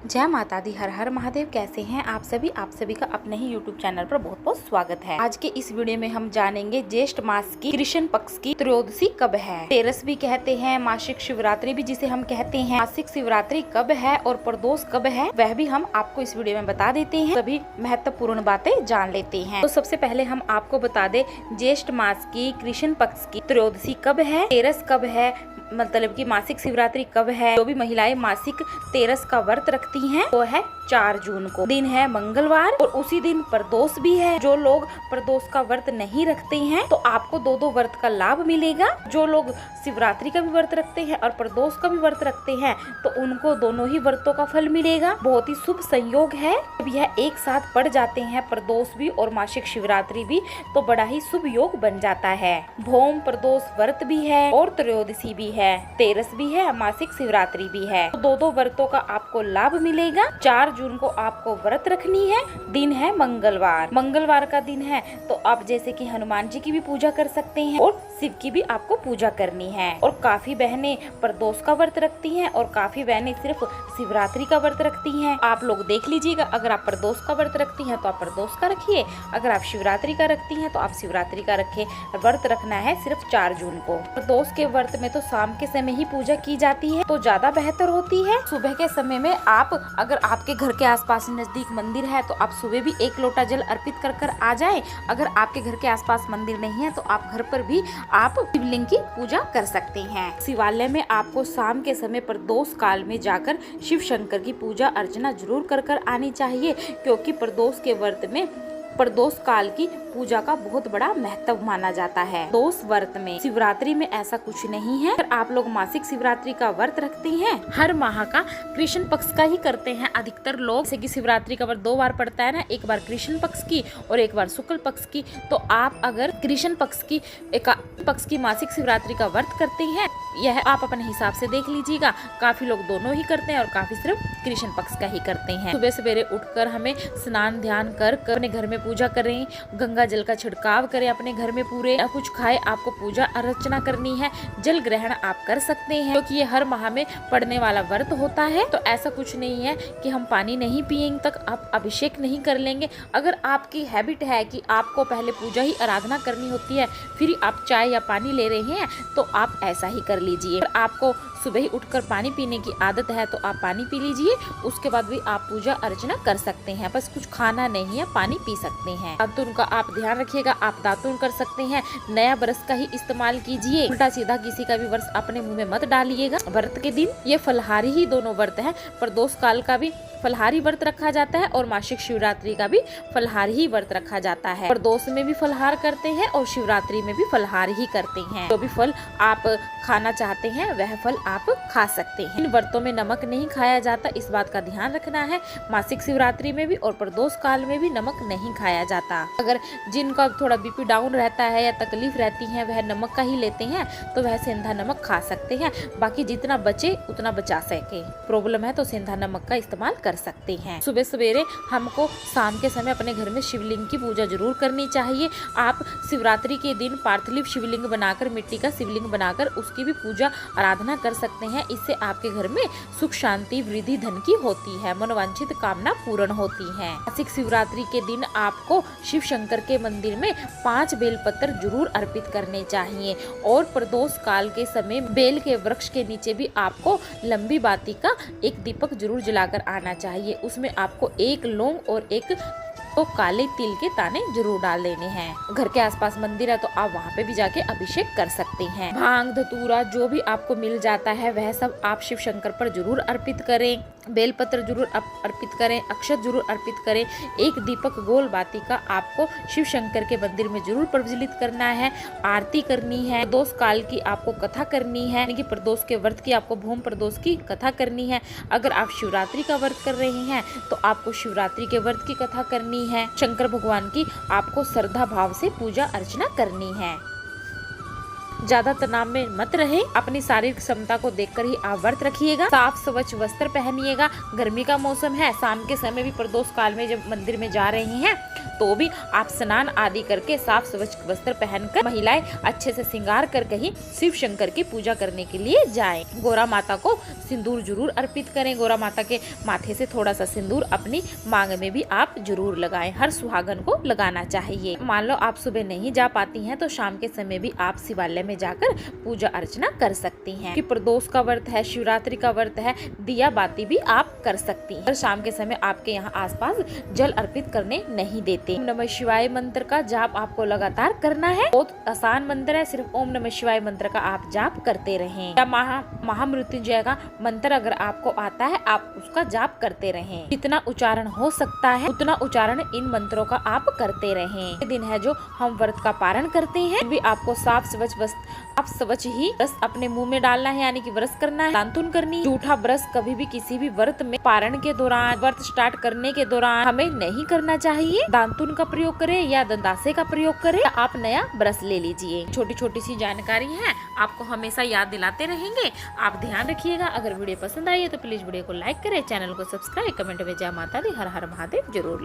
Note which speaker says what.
Speaker 1: जय माता दी, हर हर महादेव। कैसे हैं आप सभी का अपने ही YouTube चैनल पर बहुत बहुत स्वागत है। आज के इस वीडियो में हम जानेंगे ज्येष्ठ मास की कृष्ण पक्ष की त्रयोदशी कब है। तेरस भी कहते हैं, मासिक शिवरात्रि भी जिसे हम कहते हैं। मासिक शिवरात्रि कब है और प्रदोष कब है, वह भी हम आपको इस वीडियो में बता देते हैं। सभी महत्वपूर्ण बातें जान लेते हैं। तो सबसे पहले हम आपको बता दे ज्येष्ठ मास की कृष्ण पक्ष की त्रयोदशी कब है, तेरस कब है, मतलब कि मासिक शिवरात्रि कब है। जो भी महिलाएं मासिक तेरस का व्रत रखती हैं वो है 4 जून को, दिन है मंगलवार, और उसी दिन प्रदोष भी है। जो लोग प्रदोष का व्रत नहीं रखते हैं तो आपको दो व्रत का लाभ मिलेगा। जो लोग शिवरात्रि का भी व्रत रखते हैं और प्रदोष का भी व्रत रखते हैं तो उनको दोनों ही व्रतों का फल मिलेगा। बहुत ही शुभ संयोग है। जब यह एक साथ पड़ जाते हैं, प्रदोष भी और मासिक शिवरात्रि भी, तो बड़ा ही शुभ योग बन जाता है। भौम प्रदोष व्रत भी है और त्रयोदशी भी है, तेरस भी है, मासिक शिवरात्रि भी है। तो दो व्रतों का आपको लाभ मिलेगा। 4 जून को आपको व्रत रखनी है। दिन है मंगलवार, मंगलवार का दिन है तो आप जैसे कि हनुमान जी की भी पूजा कर सकते हैं और शिव की भी आपको पूजा करनी है। और काफी बहनें प्रदोष का व्रत रखती हैं और काफी बहनें सिर्फ शिवरात्रि का व्रत रखती हैं। आप लोग देख लीजिएगा, अगर आप प्रदोष का व्रत रखती हैं तो आप प्रदोष का रखिए, अगर आप शिवरात्रि का रखती हैं तो आप शिवरात्रि का रखिए। व्रत रखना है सिर्फ 4 जून को। प्रदोष के व्रत में तो शाम के समय ही पूजा की जाती है तो ज्यादा बेहतर होती है। सुबह के समय में आप, अगर आपके घर के आसपास नजदीक मंदिर है तो आप सुबह भी 1 लोटा जल अर्पित कर आ जाए। अगर आपके घर के आसपास मंदिर नहीं है तो आप घर पर भी आप शिवलिंग की पूजा कर सकते हैं। शिवालय में आपको शाम के समय प्रदोष काल में जाकर शिव शंकर की पूजा अर्चना जरूर कर आनी चाहिए, क्योंकि प्रदोष के व्रत में प्रदोष काल की पूजा का बहुत बड़ा महत्व माना जाता है। प्रदोष व्रत में, शिवरात्रि में ऐसा कुछ नहीं है। अगर आप लोग मासिक शिवरात्रि का व्रत रखते हैं, हर माह का कृष्ण पक्ष का ही करते हैं अधिकतर लोग। जैसे कि शिवरात्रि का व्रत 2 बार पड़ता है ना, एक बार कृष्ण पक्ष की और एक बार शुक्ल पक्ष की। तो आप अगर कृष्ण पक्ष की मासिक शिवरात्रि का व्रत करते हैं, यह आप अपने हिसाब से देख लीजिएगा। काफी लोग दोनों ही करते हैं और काफी सिर्फ कृष्ण पक्ष का ही करते हैं। सुबह सवेरे उठकर हमें स्नान ध्यान कर अपने घर में पूजा करें, गंगा जल का छिड़काव करें अपने घर में, पूरे कुछ खाए। आपको पूजा अर्चना करनी है। जल ग्रहण आप कर सकते हैं क्योंकि ये हर माह में पड़ने वाला व्रत होता है। तो ऐसा कुछ नहीं है कि हम पानी नहीं पिएंगे तक आप अभिषेक नहीं कर लेंगे। अगर आपकी हैबिट है कि आपको पहले पूजा ही आराधना करनी होती है फिर आप चाय या पानी ले रहे हैं तो आप ऐसा ही कर लीजिए। आपको सुबह ही उठकर पानी पीने की आदत है तो आप पानी पी लीजिए, उसके बाद भी आप पूजा अर्चना कर सकते हैं। बस कुछ खाना नहीं है, पानी पी सकते हैं। दातुन का आप ध्यान रखिएगा, आप दातुन कर सकते हैं। नया ब्रश का ही इस्तेमाल कीजिए। उल्टा सीधा किसी का भी ब्रश अपने मुंह में मत डालिएगा। व्रत के दिन ये फलहारी ही दोनों व्रत है। प्रदोष काल का भी फलहारी व्रत रखा जाता है और मासिक शिवरात्रि का भी फलहारी ही व्रत रखा जाता है। प्रदोष में भी फलहार करते हैं और शिवरात्रि में भी फलहार ही करते हैं। जो भी फल आप खाना चाहते हैं वह फल आप खा सकते हैं। इन व्रतों में नमक नहीं खाया जाता, इस बात का ध्यान रखना है। मासिक शिवरात्रि में भी और प्रदोष काल में भी नमक नहीं खाया जाता। अगर जिनका थोड़ा बीपी डाउन रहता है या तकलीफ रहती है वह नमक का ही लेते हैं तो वह सेंधा नमक खा सकते हैं। बाकी जितना बचे उतना बचा सके। प्रॉब्लम है तो सेंधा नमक का इस्तेमाल कर सकते हैं। सुबह सवेरे हमको शाम के समय अपने घर में शिवलिंग की पूजा जरूर करनी चाहिए। आप शिवरात्रि के दिन पार्थिव शिवलिंग बनाकर, मिट्टी का शिवलिंग बनाकर उसकी भी पूजा आराधना कर सकते हैं। इससे आपके घर में सुख शांति वृद्धि धन की होती है, मनोवांछित कामना पूर्ण होती है। मासिक शिवरात्रि के दिन आपको शिव शंकर के मंदिर में 5 बेलपत्र जरूर अर्पित करने चाहिए। और प्रदोष काल के समय बेल के वृक्ष के नीचे भी आपको लंबी बाती का एक दीपक जरूर जलाकर आना चाहिए। उसमें आपको 1 लौंग और 1 तो काले तिल के ताने जरूर डाल देने हैं। घर के आसपास मंदिर है तो आप वहाँ पे भी जाके अभिषेक कर सकते हैं। भांग धतूरा जो भी आपको मिल जाता है वह सब आप शिव शंकर पर जरूर अर्पित करें। बेलपत्र जरूर अर्पित करें, अक्षत जरूर अर्पित करें। 1 दीपक गोल बाती का आपको शिव शंकर के मंदिर में जरूर प्रज्वलित करना है। आरती करनी है। प्रदोष काल की आपको कथा करनी है, यानी कि प्रदोष के व्रत की आपको भौम प्रदोष की कथा करनी है। अगर आप शिवरात्रि का व्रत कर रहे हैं तो आपको शिवरात्रि के व्रत की कथा करनी है। शंकर भगवान की आपको श्रद्धा भाव से पूजा अर्चना करनी है। ज्यादा तनाव में मत रहे। अपनी शारीरिक क्षमता को देखकर ही आप व्रत रखिएगा। साफ स्वच्छ वस्त्र पहनिएगा। गर्मी का मौसम है, शाम के समय भी प्रदोष काल में जब मंदिर में जा रहे हैं तो भी आप स्नान आदि करके साफ स्वच्छ वस्त्र पहनकर महिलाएं अच्छे से श्रृंगार करके ही शिव शंकर की पूजा करने के लिए जाएं। गौरा माता को सिंदूर जरूर अर्पित करें। गौरा माता के माथे से थोड़ा सा सिंदूर अपनी मांग में भी आप जरूर लगाएं। हर सुहागन को लगाना चाहिए। मान लो आप सुबह नहीं जा पाती हैं तो शाम के समय भी आप शिवालय में जाकर पूजा अर्चना कर सकती हैं। कि प्रदोष का व्रत है, शिवरात्रि का व्रत है, दिया बाती भी आप कर सकती हैं। शाम के समय आपके यहाँ आसपास जल अर्पित करने नहीं देते। ओम नमः शिवाय मंत्र का जाप आपको लगातार करना है। बहुत आसान मंत्र है, सिर्फ ओम नमः शिवाय मंत्र का आप जाप करते रहें। या महामृत्युंजय का मंत्र अगर आपको आता है आप उसका जाप करते रहें। जितना उच्चारण हो सकता है उतना उच्चारण इन मंत्रों का आप करते रहें। दिन है जो हम व्रत का पारण करते हैं भी आपको साफ स्वच्छ ही ब्रश अपने मुंह में डालना है, यानी कि ब्रश करना है, दांतुन करनी। जूठा ब्रश कभी भी किसी भी व्रत में पारण के दौरान, व्रत स्टार्ट करने के दौरान हमें नहीं करना चाहिए। दांतुन का प्रयोग करें या दंतासे का प्रयोग करें या आप नया ब्रश ले लीजिए। छोटी छोटी सी जानकारी है, आपको हमेशा याद दिलाते रहेंगे। आप ध्यान रखिएगा। अगर वीडियो पसंद आई है तो प्लीज वीडियो को लाइक करें, चैनल को सब्सक्राइब, कमेंट में जय माता दी, हर हर महादेव जरूर लिखें।